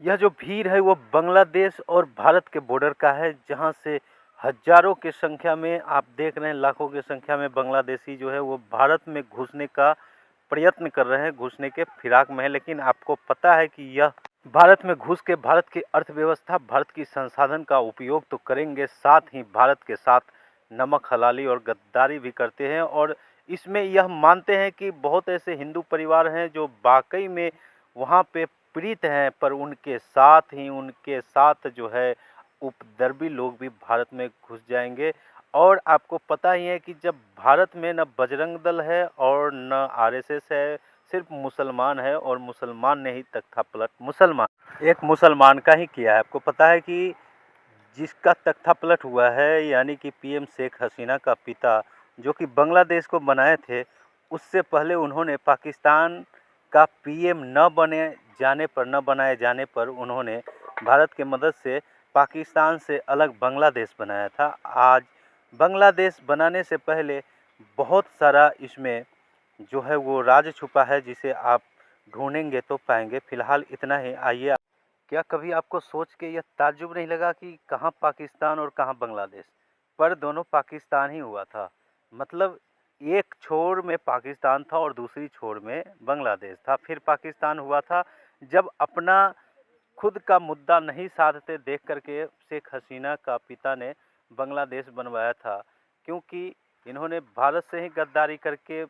यह जो भीड़ है वो बांग्लादेश और भारत के बॉर्डर का है, जहां से हजारों की संख्या में आप देख रहे हैं, लाखों की संख्या में बांग्लादेशी जो है वो भारत में घुसने का प्रयत्न कर रहे हैं, घुसने के फिराक में है। लेकिन आपको पता है कि यह भारत में घुस के भारत की अर्थव्यवस्था, भारत की संसाधन का उपयोग तो करेंगे, साथ ही भारत के साथ नमक हलाली और गद्दारी भी करते हैं। और इसमें यह मानते हैं कि बहुत ऐसे हिंदू परिवार हैं जो वाकई में वहाँ पे पीड़ित हैं, पर उनके साथ जो है उपद्रवी लोग भी भारत में घुस जाएंगे। और आपको पता ही है कि जब भारत में न बजरंग दल है और न आरएसएस है, सिर्फ मुसलमान है, और मुसलमान ने ही तख्तापलट एक मुसलमान का ही किया है। आपको पता है कि जिसका तख्तापलट हुआ है, यानी कि पीएम शेख हसीना का पिता, जो कि बांग्लादेश को बनाए थे, उससे पहले उन्होंने पाकिस्तान का पीएम न बनाए जाने पर उन्होंने भारत के मदद से पाकिस्तान से अलग बांग्लादेश बनाया था। आज बांग्लादेश बनाने से पहले बहुत सारा इसमें जो है वो राज छुपा है, जिसे आप ढूंढेंगे तो पाएंगे। फिलहाल इतना ही। आइए, क्या कभी आपको सोच के यह ताज्जुब नहीं लगा कि कहाँ पाकिस्तान और कहाँ बांग्लादेश, पर दोनों पाकिस्तान ही हुआ था। मतलब एक छोर में पाकिस्तान था और दूसरी छोर में बांग्लादेश था। फिर पाकिस्तान हुआ था जब अपना खुद का मुद्दा नहीं साधते देख करके शेख हसीना का पिता ने बांग्लादेश बनवाया था, क्योंकि इन्होंने भारत से ही गद्दारी करके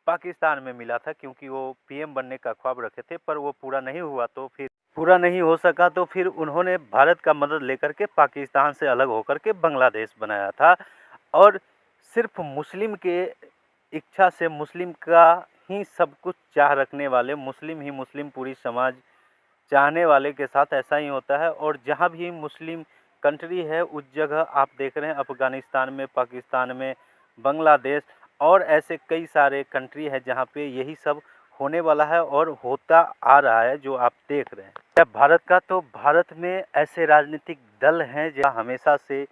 पाकिस्तान में मिला था, क्योंकि वो पीएम बनने का ख्वाब रखे थे, पर वो पूरा नहीं हो सका। तो फिर उन्होंने भारत का मदद लेकर के पाकिस्तान से अलग होकर के बांग्लादेश बनाया था। और सिर्फ मुस्लिम के इच्छा से, मुस्लिम का ही सब कुछ चाह रखने वाले, मुस्लिम पूरी समाज चाहने वाले के साथ ऐसा ही होता है। और जहाँ भी मुस्लिम कंट्री है उस जगह आप देख रहे हैं, अफ़गानिस्तान में, पाकिस्तान में, बांग्लादेश और ऐसे कई सारे कंट्री है जहाँ पे यही सब होने वाला है और होता आ रहा है, जो आप देख रहे हैं। भारत का तो भारत में ऐसे राजनीतिक दल हैं जो हमेशा से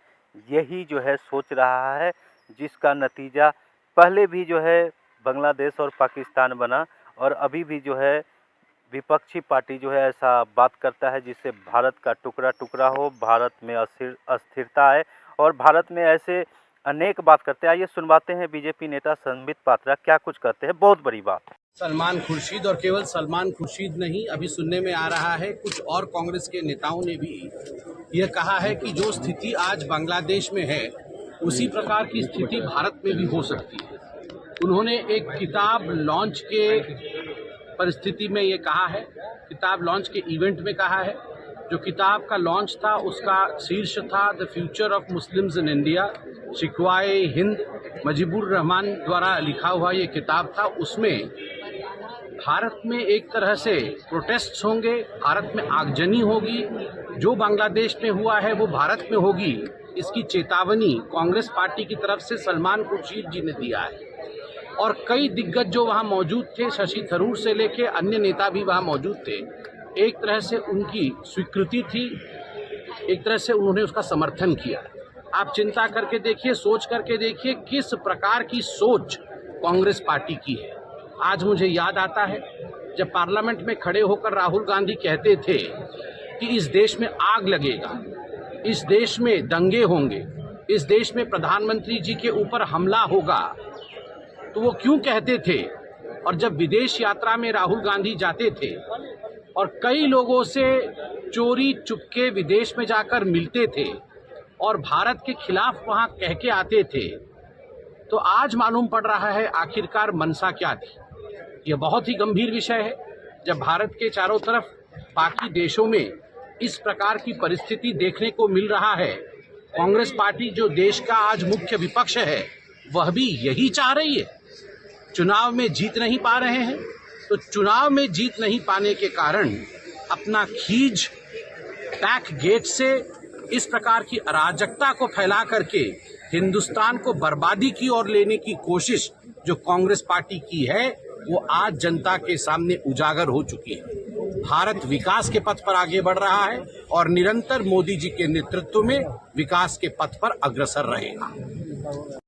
यही जो है सोच रहा है, जिसका नतीजा पहले भी जो है बांग्लादेश और पाकिस्तान बना, और अभी भी जो है विपक्षी पार्टी जो है ऐसा बात करता है जिससे भारत का टुकड़ा टुकड़ा हो, भारत में अस्थिरता है, और भारत में ऐसे अनेक बात करते हैं। आइए सुनवाते हैं बीजेपी नेता संबित पात्रा क्या कुछ कहते हैं। बहुत बड़ी बात, सलमान खुर्शीद, और केवल सलमान खुर्शीद नहीं, अभी सुनने में आ रहा है कुछ और कांग्रेस के नेताओं ने भी यह कहा है कि जो स्थिति आज बांग्लादेश में है उसी प्रकार की स्थिति भारत में भी हो सकती है। उन्होंने एक किताब लॉन्च के परिस्थिति में ये कहा है, किताब लॉन्च के इवेंट में कहा है। जो किताब का लॉन्च था उसका शीर्ष था the future of Muslims in India, Shikwa-e Hind Mujibur Rahman द्वारा लिखा हुआ ये किताब था। उसमें भारत में एक तरह से प्रोटेस्ट होंगे, भारत में आगजनी होगी, जो बांग्लादेश में हुआ है वो भारत में होगी, इसकी चेतावनी कांग्रेस पार्टी की तरफ से सलमान खुर्शीद जी ने दिया है। और कई दिग्गज जो वहाँ मौजूद थे, शशि थरूर से लेके अन्य नेता भी वहाँ मौजूद थे, एक तरह से उनकी स्वीकृति थी, एक तरह से उन्होंने उसका समर्थन किया। आप चिंता करके देखिए, सोच करके देखिए किस प्रकार की सोच कांग्रेस पार्टी की है। आज मुझे याद आता है जब पार्लियामेंट में खड़े होकर राहुल गांधी कहते थे कि इस देश में आग लगेगा, इस देश में दंगे होंगे, इस देश में प्रधानमंत्री जी के ऊपर हमला होगा, तो वो क्यों कहते थे? और जब विदेश यात्रा में राहुल गांधी जाते थे और कई लोगों से चोरी चुपके विदेश में जाकर मिलते थे और भारत के खिलाफ वहां कह के आते थे, तो आज मालूम पड़ रहा है आखिरकार मंशा क्या थी। यह बहुत ही गंभीर विषय है। जब भारत के चारों तरफ बाकी देशों में इस प्रकार की परिस्थिति देखने को मिल रहा है, कांग्रेस पार्टी जो देश का आज मुख्य विपक्ष है वह भी यही चाह रही है। चुनाव में जीत नहीं पा रहे हैं, तो चुनाव में जीत नहीं पाने के कारण अपना खीज बैक गेट से इस प्रकार की अराजकता को फैला करके हिंदुस्तान को बर्बादी की ओर लेने की कोशिश जो कांग्रेस पार्टी की है वो आज जनता के सामने उजागर हो चुकी है। भारत विकास के पथ पर आगे बढ़ रहा है और निरंतर मोदी जी के नेतृत्व में विकास के पथ पर अग्रसर रहेगा।